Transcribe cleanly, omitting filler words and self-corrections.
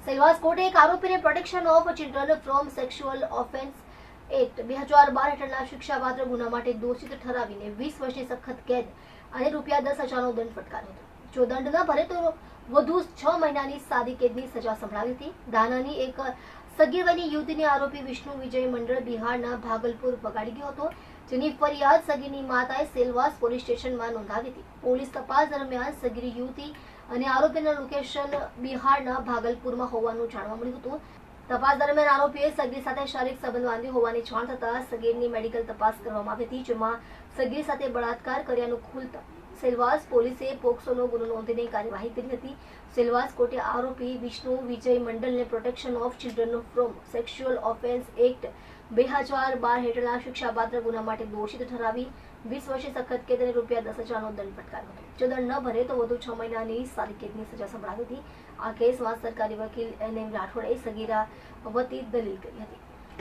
સેલવાસ કોર્ટે એક આરોપીને protection of children from sexual offence act 2012 હેઠળના શિક્ષાપાત્ર ગુના માટે દોષિત ઠરાવીને 20 વર્ષની સખત કેદ અને ₹10,000નો દંડ ફટકાર્યો હતો. જો દંડ ન ભરે તો વધુ 6 મહિનાની સાદી કેદની સજા સંભળાવી હતી. દાનાની એક સગીર વયની યુવતીને આરોપી વિષ્ણુ વિજય મંડળ બિહારના ભાગલપુર ભગાડી ગયો હતો, જેની ફરિયાદ સગીરની માતાએ સેલવાસ પોલીસ સ્ટેશનમાં નોંધાવી હતી. પોલીસ તપાસ દરમિયાન સગીર યુવતી અને આરોપીના લોકેશન બિહારના ભાગલપુરમાં હોવાનું જાણવા મળ્યું હતું. તપાસ દરમિયાન આરોપીએ સગીર સાથે શારીરિક સંબંધ બાંધ્યો હોવાની જાણ થતાં સગીરની મેડિકલ તપાસ કરવામાં આવી હતી, જેમાં સગીર સાથે બળાત્કાર કર્યાનું ખુલતા સેલવાસ પોલીસે પોક્સોનો ગુનો નોંધીને કાર્યવાહી કરી હતી. સેલવાસ કોર્ટે આરોપી વિષ્ણુ વિજય મંડલને protection of children from sexual offence act 2012 હેઠળના શિક્ષાપાત્ર ગુના માટે દોષિત ઠરાવી 20 વર્ષની સખત કેદ અને ₹10,000નો દંડ ફટકાર્યો હતો. જો દંડ ન ભરે તો વધુ 6 મહિનાની સાદી કેદની સજા સંભળાવી હતી. આ કેસમાં સરકારી વકીલ NM રાઠોડે સગીરા વતી દલીલ કરી હતી.